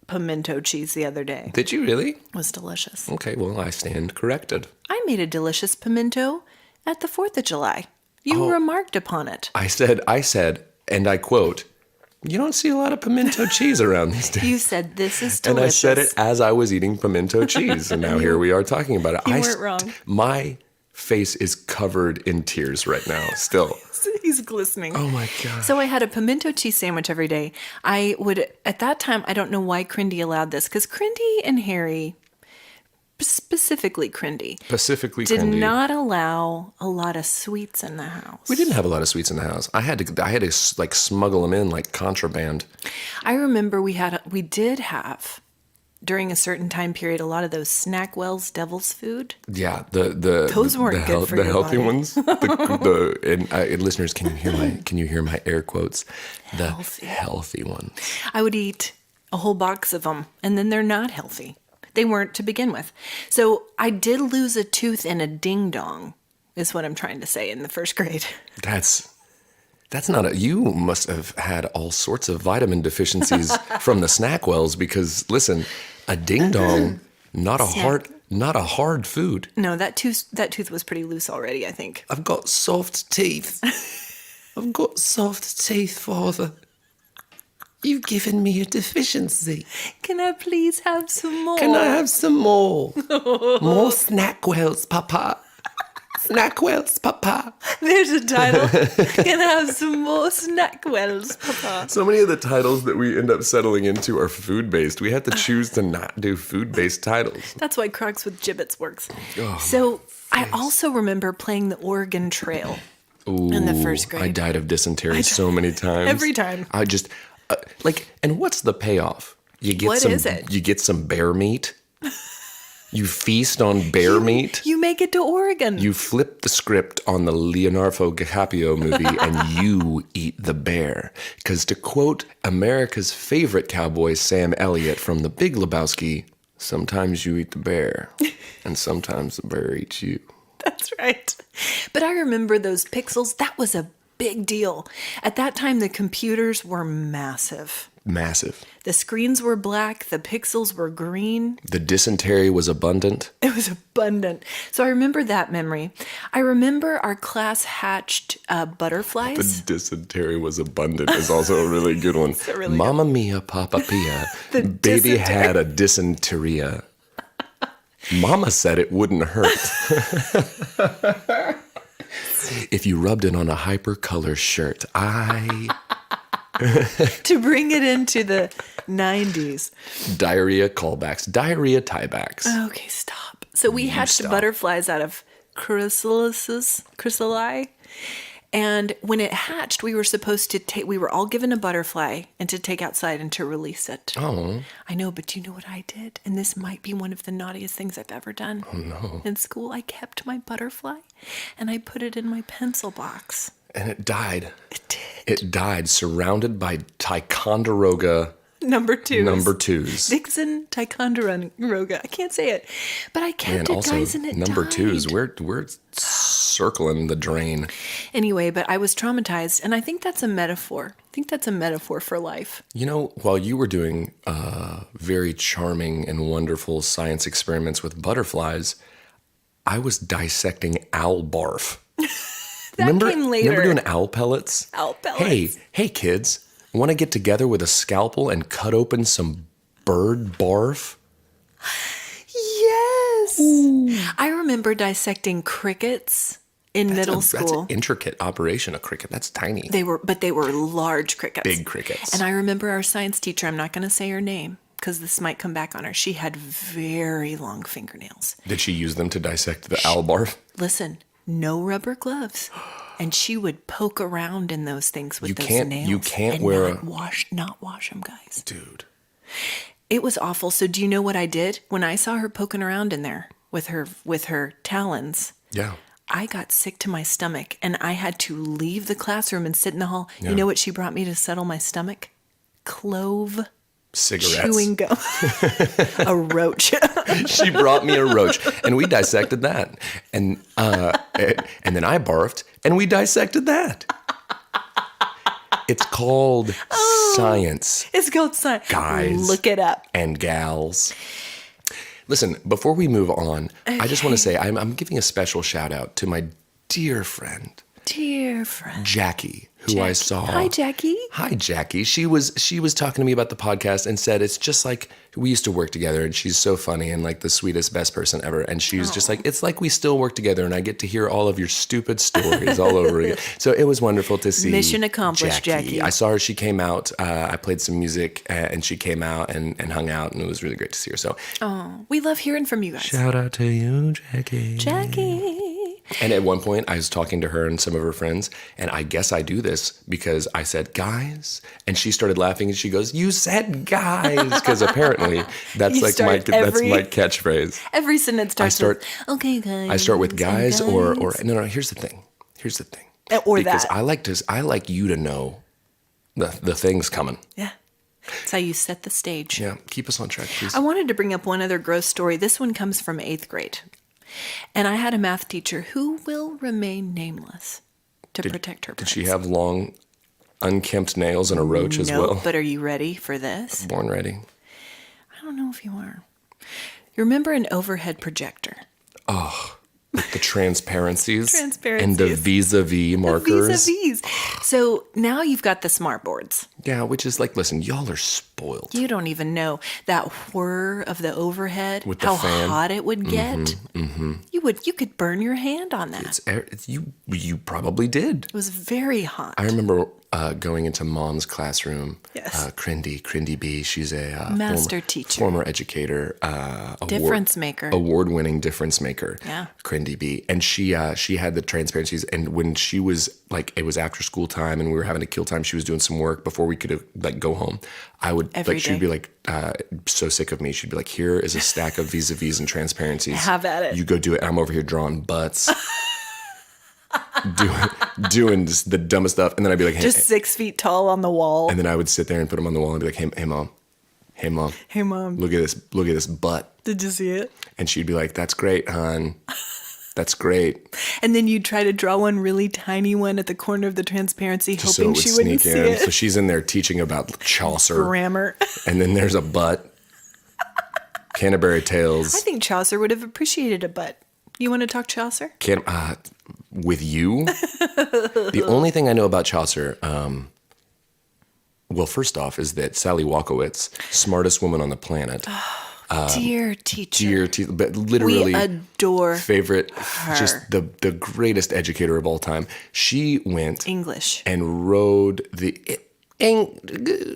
pimento cheese the other day. Did you really? It was delicious. Okay, well, I stand corrected. I made a delicious pimento at the 4th of July. You remarked upon it. I said, and I quote, "You don't see a lot of pimento cheese around these days." You said, "This is delicious." And I said it as I was eating pimento cheese, and now here we are talking about it. You weren't wrong. My face is covered in tears right now, still. He's glistening. Oh my God. So I had a pimento cheese sandwich every day. I would, at that time, I don't know why Crindy allowed this, because Crindy and Harry, specifically Crindy, did not allow a lot of sweets in the house. We didn't have a lot of sweets in the house. I had to like smuggle them in like contraband. I remember we did have, during a certain time period, a lot of those Snackwell's Devil's Food. Yeah, those weren't good for the your healthy body. ones. And listeners, can you hear my air quotes? The healthy ones. I would eat a whole box of them, and then they're not healthy. They weren't to begin with. So I did lose a tooth in a ding dong, is what I'm trying to say, in the first grade. That's not you must have had all sorts of vitamin deficiencies from the Snackwells because, listen, a ding dong, not a hard food. No, that tooth was pretty loose already, I think. I've got soft teeth. I've got soft teeth, Father. You've given me a deficiency. Can I please have some more? Can I have some more? More Snackwells, Papa. Snackwells, Papa. There's a title. Can I have some more Snackwells, Papa? So many of the titles that we end up settling into are food-based. We have to choose to not do food-based titles. That's why Crocs with Giblets works. So I also remember playing the Oregon Trail in the first grade. I died of dysentery so many times. Every time. I just, and what's the payoff? You get What is it? You get some bear meat. You feast on bear meat. You make it to Oregon. You flip the script on the Leonardo DiCaprio movie and you eat the bear. Because to quote America's favorite cowboy, Sam Elliott from The Big Lebowski, sometimes you eat the bear and sometimes the bear eats you. That's right. But I remember those pixels. That was a big deal. At that time, the computers were massive. Massive. The screens were black. The pixels were green. The dysentery was abundant. It was abundant. So I remember that memory. I remember our class hatched butterflies. The dysentery was abundant is also a really good one. Really Mamma mia, Papa Pia. The Baby dysentery. had a dysentery. Mama said it wouldn't hurt. If you rubbed it on a hypercolor shirt, To bring it into the 90s. Diarrhea callbacks, diarrhea tiebacks. Okay, stop. So we hatched stop. butterflies out of chrysali. And when it hatched, we were supposed to we were all given a butterfly and to take outside and to release it. Oh. I know, but you know what I did? And this might be one of the naughtiest things I've ever done. Oh, no. In school, I kept my butterfly and I put it in my pencil box. And it died. It did. It died surrounded by Ticonderoga Number twos. Dixon Ticonderoga. I can't say it. But I kept it, guys, and it number died. twos. We're circling the drain. Anyway, but I was traumatized, and I think that's a metaphor. I think that's a metaphor for life. You know, while you were doing very charming and wonderful science experiments with butterflies, I was dissecting owl barf. That came later. Remember doing owl pellets? Owl pellets. Hey kids, want to get together with a scalpel and cut open some bird barf? Yes. Ooh. I remember dissecting crickets in middle school. That's an intricate operation, a cricket. That's tiny. They were large crickets. Big crickets. And I remember our science teacher, I'm not going to say her name because this might come back on her. She had very long fingernails. Did she use them to dissect the owl barf? Listen, no rubber gloves. And she would poke around in those things with those nails. You can't and wear not wash them, guys. Dude. It was awful. So do you know what I did? When I saw her poking around in there with her talons. Yeah. I got sick to my stomach and I had to leave the classroom and sit in the hall. Yeah. You know what she brought me to settle my stomach? Clove cigarettes. Chewing gum. A roach. She brought me a roach and we dissected that. And then I barfed and we dissected that. It's called science. It's called science. Guys. Look it up. And gals. Listen, before we move on, okay. I just want to say I'm giving a special shout out to my dear friend. Jackie, who I saw. Hi, Jackie. Hi, Jackie. She was talking to me about the podcast and said it's just like we used to work together and she's so funny and like the sweetest, best person ever. And she was just like, it's like we still work together and I get to hear all of your stupid stories all over again. So it was wonderful to see. Mission accomplished, Jackie. I saw her. She came out. I played some music and she came out and hung out and it was really great to see her. So we love hearing from you guys. Shout out to you, Jackie. Jackie. And at one point, I was talking to her and some of her friends, and I guess I do this because I said, guys, and she started laughing, and she goes, you said guys, because apparently that's like my catchphrase. Every sentence starts with, okay, guys. I start with guys or no, here's the thing. Or because that. I like you to know the things coming. Yeah. That's how you set the stage. Yeah, keep us on track, please. I wanted to bring up one other gross story. This one comes from 8th grade. And I had a math teacher who will remain nameless to protect her Did friends. she have long, unkempt nails and a roach as well? But are you ready for this? Born ready. I don't know if you are. You remember an overhead projector? Oh, the The transparencies. Transparencies. And the vis-a-vis markers. Vis-a-vis. So now you've got the smart boards. Yeah, which is like, listen, y'all are spoiled. You don't even know that whir of the overhead, With the how fan. hot it would get. You could burn your hand on that. You probably did. It was very hot. I remember going into Mom's classroom. Yes. Crindy B. She's a Master teacher. former educator, Difference maker. award-winning difference maker. Yeah. Crindy B. And she had the transparencies. And when she was like, it was after school time, and we were having to kill time. She was doing some work before we could like go home. I would Every she'd day. be like so sick of me. She'd be like, "Here is a stack of vis-a-vis and transparencies. Have at it." You go do it." And I'm over here drawing butts. doing just the dumbest stuff, and then I'd be like, hey, Just 6 feet tall on the wall. and then I would sit there and put them on the wall and be like, hey mom, Hey, Mom, look at this butt. did you see it? And she'd be like, that's great, hon, that's great. And then you'd try to draw one really tiny one at the corner of the transparency, So it hoping would she wouldn't sneak see in. it. So she's in there teaching about Chaucer, Grammar. and then there's a butt. Canterbury I Tales. think Chaucer would have appreciated a butt. You want to talk Chaucer? With you? The only thing I know about Chaucer, well, first off, is that Sally Walkowitz, smartest woman on the planet, Dear teacher. but literally We adore favorite, her. just the greatest educator of all time. She went English. and rode the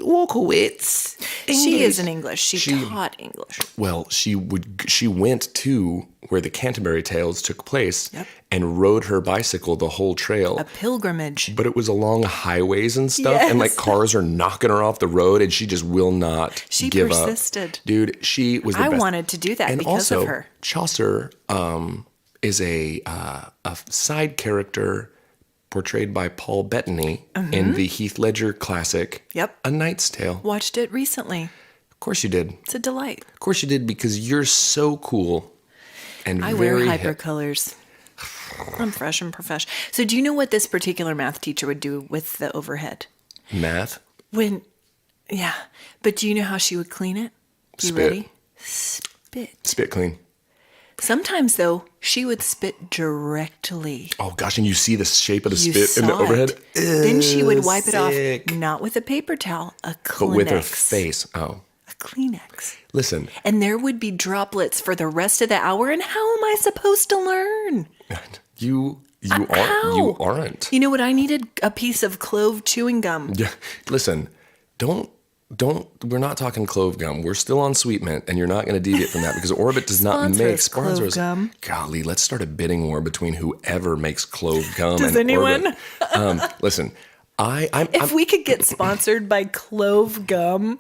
Walkowitz. She is in English. She taught English. Well, she went to where the Canterbury Tales took place. Yep. And rode her bicycle the whole trail. A pilgrimage. But it was along highways and stuff, and like Yes. cars are knocking her off the road, and she just will not She give persisted. up. Dude, she was the I best. wanted to do that And because also, of her. Chaucer is a side character portrayed by Paul Bettany in the Heath Ledger classic, Yep. A Knight's Tale. Watched it recently. Of course you did. It's a delight. Of course you did, because you're so cool and I wear very hyper hip. colors. I'm fresh and professional. So do you know what this particular math teacher would do with the overhead? Math. Yeah. But do you know how she would clean it? You Spit. ready? Spit. Spit clean. Sometimes, though, she would spit directly. Oh gosh, and you see the shape of the You spit in the saw overhead? it. Then she would wipe it Sick. off, not with a paper towel, a Kleenex. But with her face. Oh. A Kleenex. Listen, And there would be droplets for the rest of the hour. And how am I supposed to learn? you How? aren't. You know what? I needed a piece of clove chewing gum. Yeah. Listen, don't we're not talking clove gum. We're still on sweet mint, and you're not going to deviate from that, because Orbit does not Sponsor make us, clove gum. Golly, let's start a bidding war between whoever makes clove gum Does and anyone? Orbit. Listen, If we could get sponsored by clove gum,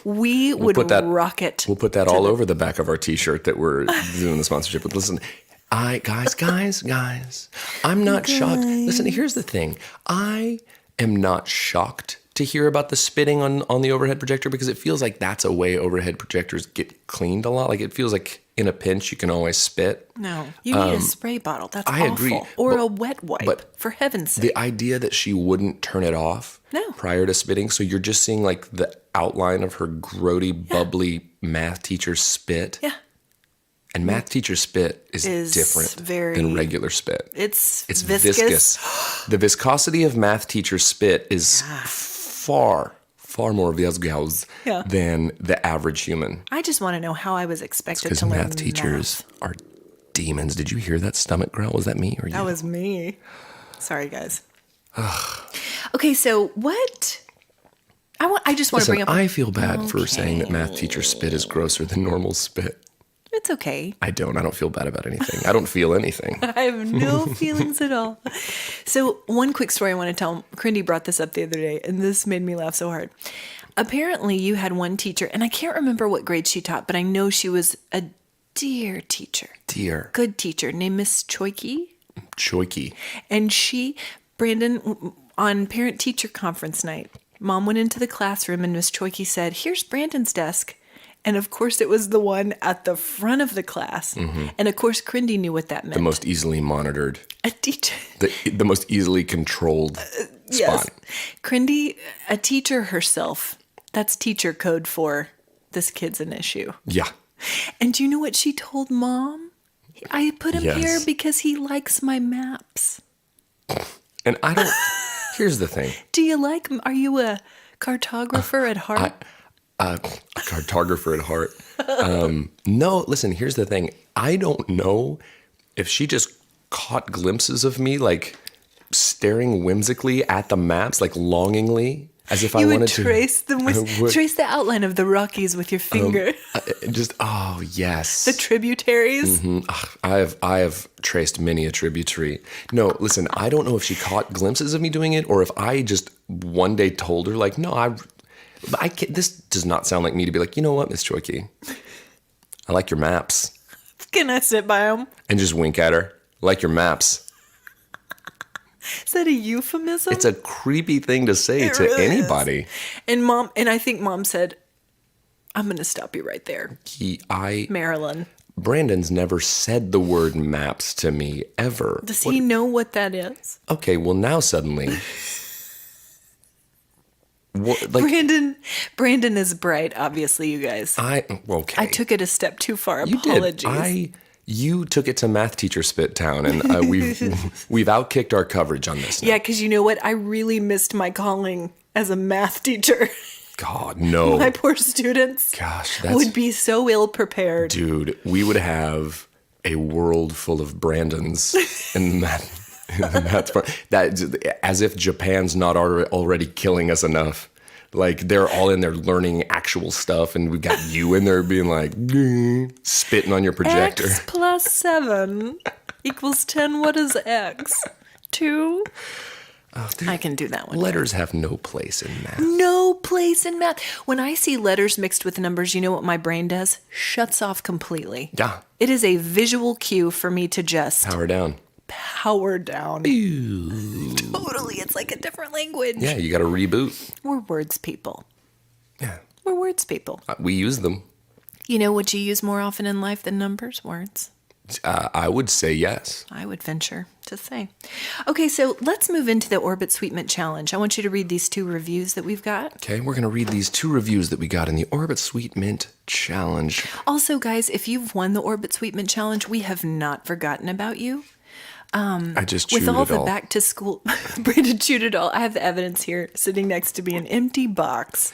we would put that- rock it. we'll put that all over the back of our T-shirt that we're doing the sponsorship with. Listen, guys, I'm not shocked. Listen, here's the thing. I am not shocked to hear about the spitting on the overhead projector, because it feels like that's a way overhead projectors get cleaned a lot. Like, it feels like in a pinch you can always spit. No, you need a spray bottle. That's I awful. agree, Or but- a wet wipe, but for heaven's sake. The idea that she wouldn't turn it off No. prior to spitting, so you're just seeing like the outline of her grody, bubbly math teacher spit. Yeah. And math teacher spit is different very- than regular spit. It's It's viscous. viscous. The viscosity of math teacher spit is far more viscous Yeah. than the average human. I just want to know how I was expected Because to learn math teachers are demons. Did you hear that stomach growl? Was that me or you? That was me. Sorry, guys. Okay, so what? I just want to Listen, bring up. I feel bad for saying that math teacher spit is grosser than normal spit. It's okay. I don't feel bad about anything. I don't feel anything. I have no feelings at all. So one quick story I want to tell. Crindy brought this up the other day, and this made me laugh so hard. Apparently, you had one teacher, and I can't remember what grade she taught, but I know she was a dear teacher. Dear. Good teacher named Miss Choiky. Choiky. And Brandon, on parent-teacher conference night, Mom went into the classroom and Miss Choiky said, "Here's Brandon's desk." And of course, it was the one at the front of the class. And of course, Crindy knew what that meant. The most easily monitored. A teacher. The most easily controlled spot. Crindy, a teacher herself. That's teacher code for this kid's an issue. Yeah. And do you know what she told Mom? I put him Yes. here because he likes my maps. And I don't, here's the thing. Are you a cartographer at heart? A cartographer at heart. No, listen, here's the thing. I don't know if she just caught glimpses of me, like staring whimsically at the maps, like longingly, as if I You wanted would to. trace them trace the outline of the Rockies with your finger. Just, oh, yes. The tributaries. I have traced many a tributary. No, listen, I don't know if she caught glimpses of me doing it or if I just one day told her, like, no, I can't, this does not sound like me to be like, you know what, Miss Choiky, I like your maps. Can I sit by them? And just wink at her. I like your maps. Is that a euphemism? It's a creepy thing to say to really anybody. And I think Mom said, I'm going to stop you right there. Marilyn. Brandon's never said the word maps to me ever. Does he know what that is? Okay, well now suddenly. Brandon is bright, obviously, you guys. Okay. I took it a step too far. You Apologies. did. You took it to math teacher spit town, and we've outkicked our coverage on this now. Yeah, because you know what? I really missed my calling as a math teacher. God, no. My poor students would be so ill prepared. Dude, we would have a world full of Brandons in the math part. That, as if Japan's not already killing us enough. Like, they're all in there learning actual stuff, and we've got you in there being like, spitting on your projector. X plus 7 equals 10. What is X? 2? I can do that one. Letters have no place in math. No place in math. When I see letters mixed with numbers, you know what my brain does? Shuts off completely. Yeah. It is a visual cue for me to just... Power down. Ew. Totally. It's like a different language. Yeah, you got to reboot. We're words people. Yeah. We're words people. We use them. You know what you use more often in life than numbers? Words. I would say yes. I would venture to say. Okay, so let's move into the Orbit Sweetment Challenge. I want you to read these 2 reviews that we've got. Okay, we're going to read these 2 reviews that we got in the Orbit Sweet Mint Challenge. Also, guys, if you've won the Orbit Sweetment Challenge, we have not forgotten about you. I just chewed with all it the all. back to school, Brandon chewed it all. I have the evidence here sitting next to me, an empty box.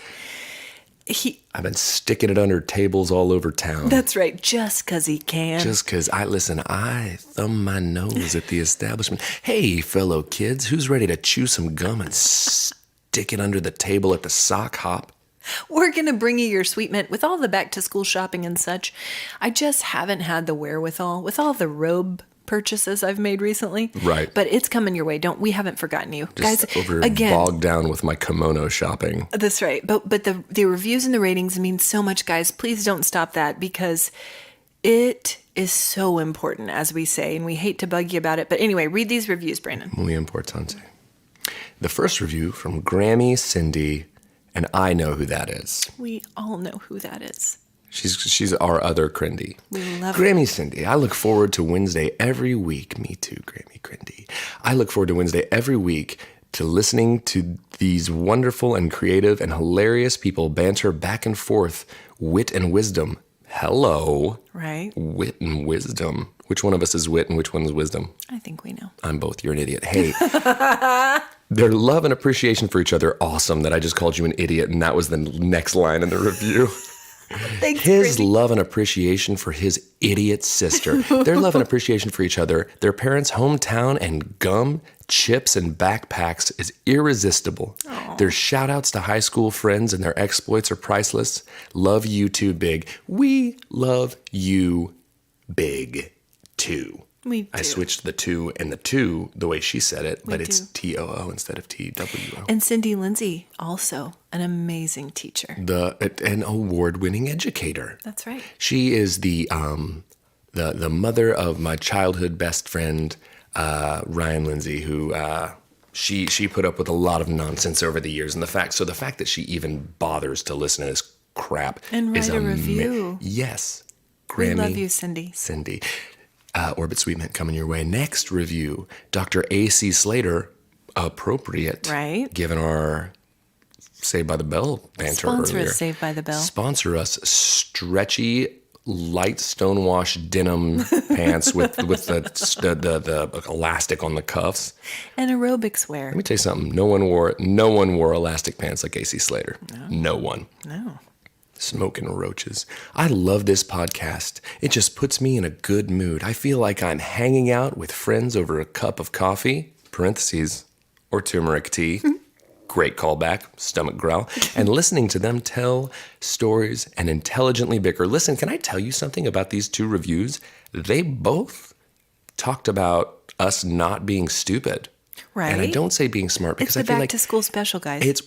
I've been sticking it under tables all over town. That's right, just because he can. Just because I thumb my nose at the establishment. Hey, fellow kids, who's ready to chew some gum and stick it under the table at the sock hop? We're going to bring you your sweet mint with all the back to school shopping and such. I just haven't had the wherewithal with all the robe purchases I've made recently. Right. But it's coming your way. We haven't forgotten you. Just Guys, bogged down with my kimono shopping. That's right. But the reviews and the ratings mean so much, guys. Please don't stop that because it is so important, as we say, and we hate to bug you about it. But anyway, read these reviews, Brandon. Muy importante. The first review from Grammy Cindy, and I know who that is. We all know who that is. She's our other Crindy. We love her. Grammy Cindy, I look forward to Wednesday every week. Me too, Grammy Crindy. I look forward to Wednesday every week to listening to these wonderful and creative and hilarious people banter back and forth wit and wisdom. Hello. Right. Wit and wisdom. Which one of us is wit and which one is wisdom? I think we know. I'm both. You're an idiot. Hey. Their love and appreciation for each other. Awesome that I just called you an idiot and that was the next line in the review. Thanks, His Brittany. love and appreciation for his idiot sister. Their love and appreciation for each other, their parents' hometown, and gum, chips, and backpacks is irresistible. Aww. Their shout outs to high school friends and their exploits are priceless. Love you too, big. We love you big too. We do. I switched the 2 and the 2 the way she said it, but it's do. TOO instead of TWO. And Cindy Lindsay, also an amazing teacher. An award-winning educator. That's right. She is the mother of my childhood best friend, Ryan Lindsay, who she put up with a lot of nonsense over the years, and the fact that she even bothers to listen to this crap and is write a review. Yes, We Grammy. love you, Cindy. Cindy. Orbit Sweet Mint coming your way. Next review, Dr. A.C. Slater, appropriate. Right. Given our Saved by the Bell banter Sponsor earlier. us, Saved by the Bell. Sponsor us, stretchy light stonewash denim pants with the elastic on the cuffs. And aerobics wear. Let me tell you something. No one wore elastic pants like AC Slater. No one. No. Smoking roaches. I love this podcast. It just puts me in a good mood. I feel like I'm hanging out with friends over a cup of coffee, parentheses, or turmeric tea. Great callback, stomach growl, and listening to them tell stories and intelligently bicker. Listen, can I tell you something about these 2 reviews? They both talked about us not being stupid. Right. And I don't say being smart because it's I the feel back like to school special, guys. it's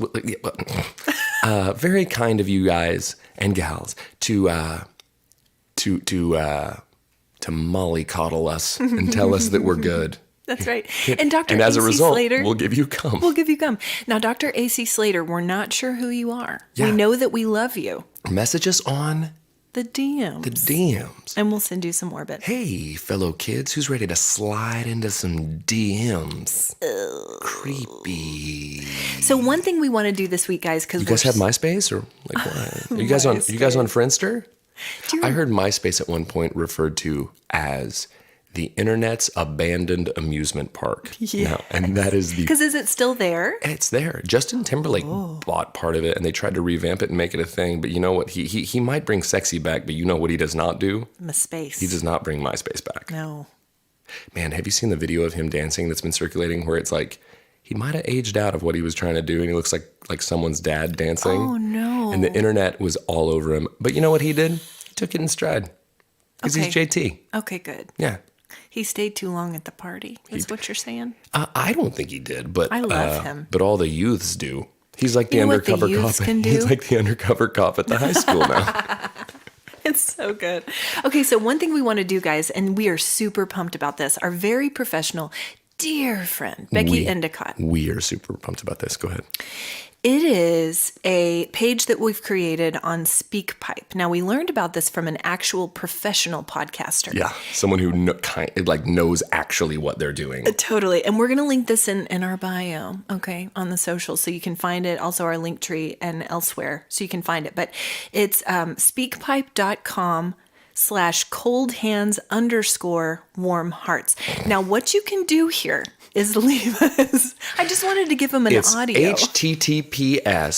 very kind of you guys and gals to mollycoddle us and tell us that we're good. That's right. And Dr. And as a AC result, Slater, we'll give you gum. We'll give you gum. Now, Dr. AC Slater, we're not sure who you are. Yeah. We know that we love you. Message us on The DMs. the DMs. And we'll send you some orbit. Hey, fellow kids, who's ready to slide into some DMs? Creepy. So one thing we want to do this week, guys, because You guys have MySpace or like what? Are you guys on Friendster? I heard MySpace at one point referred to as the internet's abandoned amusement park. Yeah. Now, and that is the... Because is it still there? It's there. Justin Timberlake bought part of it, and they tried to revamp it and make it a thing. But you know what? He might bring sexy back, but you know what he does not do? MySpace. He does not bring MySpace back. No. Man, have you seen the video of him dancing that's been circulating where it's like he might have aged out of what he was trying to do, and he looks like someone's dad dancing? Oh, no. And the internet was all over him. But you know what he did? He took it in stride. Because he's JT. Okay, good. Yeah. He stayed too long at the party, is what you're saying? I don't think he did, but I love him. But all the youths do. He's like the You know what the undercover youths cop. can do? He's like the undercover cop at the high school now. It's so good. Okay, so one thing we want to do, guys, and we are super pumped about this, our very professional, dear friend, Becky Endicott. We are super pumped about this. Go ahead. It is a page that we've created on SpeakPipe. Now, we learned about this from an actual professional podcaster. Yeah, someone who knows actually what they're doing. Totally. And we're going to link this in our bio, okay, on the social, so you can find it. Also, our link tree and elsewhere, so you can find it. But it's speakpipe.com/coldhands_warm hearts. Now, what you can do here is leave us. I just wanted to give them an audio. It's https://.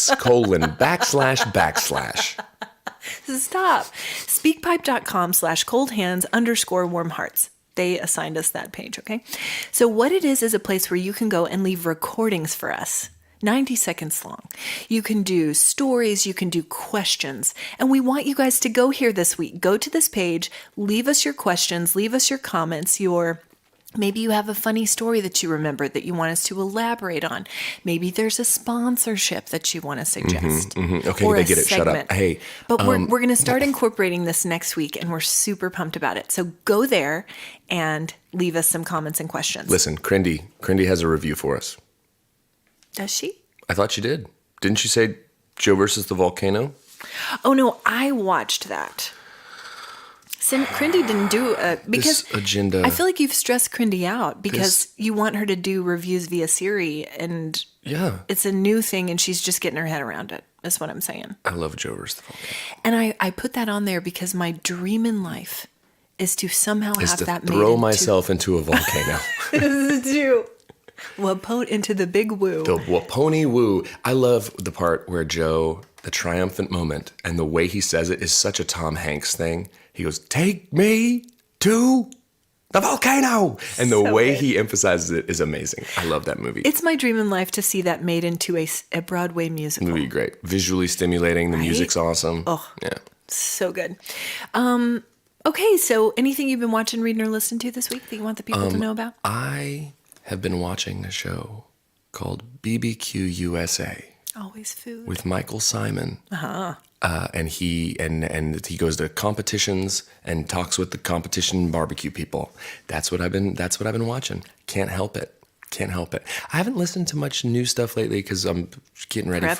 Stop. Speakpipe.com/coldhands_warm hearts. They assigned us that page, okay? So what it is a place where you can go and leave recordings for us. 90 seconds long. You can do stories, you can do questions. And we want you guys to go here this week. Go to this page, leave us your questions, leave us your comments, maybe you have a funny story that you remember that you want us to elaborate on. Maybe there's a sponsorship that you want to suggest. Okay, or they a get it. segment. Shut up. Hey. But we're going to start incorporating this next week, and we're super pumped about it. So go there and leave us some comments and questions. Listen, Crindy has a review for us. Does she? I thought she did. Didn't you say Joe versus the volcano? Oh, no, I watched that. Crindy didn't do because This agenda. I feel like you've stressed Crindy out because you want her to do reviews via Siri, and it's a new thing, and she's just getting her head around it. That's what I'm saying. I love Joe versus the volcano. And I put that on there because my dream in life is to somehow have that made throw myself into a volcano. Wapote into the big woo. The Waponi woo. I love the part where Joe, the triumphant moment, and the way he says it is such a Tom Hanks thing. He goes, "Take me to the volcano." And the way he emphasizes it is amazing. I love that movie. It's my dream in life to see that made into a Broadway musical. Movie great. Visually stimulating. The music's awesome. Oh, yeah. So good. Okay, so anything you've been watching, reading, or listening to this week that you want the people to know about? I have been watching a show called BBQ USA. Always food. With Michael Simon. And he goes to competitions and talks with the competition barbecue people. That's what I've been watching. Can't help it. I haven't listened to much new stuff lately because I'm getting ready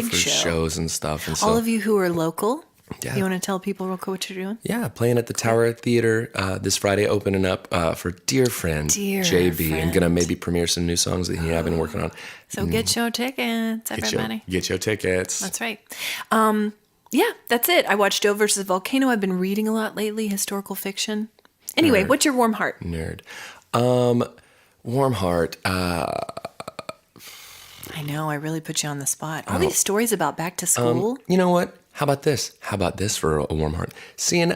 for shows and stuff. And so, all of you who are local, you want to tell people real quick what you're doing? Yeah, playing at the Tower Theater this Friday, opening up for dear friend JB, and gonna maybe premiere some new songs that he and I've been working on. So get your tickets, everybody. Get your tickets. That's right. Yeah, that's it. I watched Joe versus Volcano. I've been reading a lot lately, historical fiction. Anyway, what's your warm heart? Nerd. Warm heart. I know, I really put you on the spot. All these stories about back to school. You know what? How about this? How about this for a warm heart?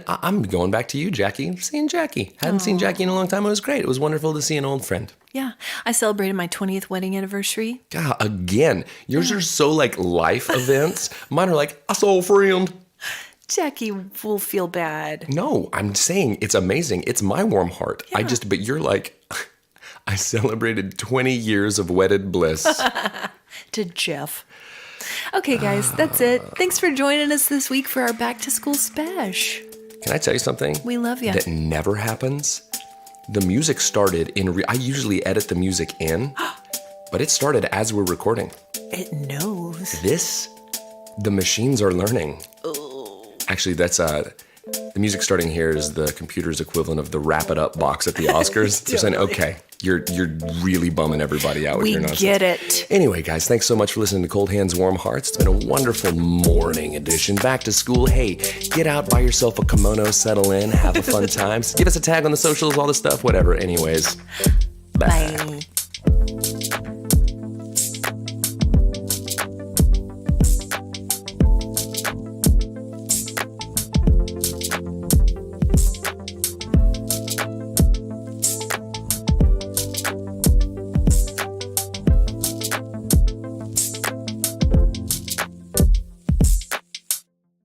I'm going back to you, Jackie. Seeing Jackie. Hadn't seen Jackie in a long time. It was great. It was wonderful to see an old friend. Yeah, I celebrated my 20th wedding anniversary. God, again, yours are so like life events. Mine are like, I saw a friend. Jackie will feel bad. No, I'm saying it's amazing. It's my warm heart. Yeah. But you're like, I celebrated 20 years of wedded bliss. To Jeff. Okay, guys, that's it. Thanks for joining us this week for our back to school spesh. Can I tell you something? We love you. That never happens. The music started I usually edit the music in, but it started as we're recording. It knows. The machines are learning. Actually, that's the music starting here is the computer's equivalent of the wrap it up box at the Oscars. They're saying, okay, you're really bumming everybody out with your nonsense. We get it. Anyway, guys, thanks so much for listening to Cold Hands, Warm Hearts. It's been a wonderful morning edition. Back to school. Hey, get out, buy yourself a kimono, settle in, have a fun time. Give us a tag on the socials, all this stuff, whatever. Anyways, bye. Bye.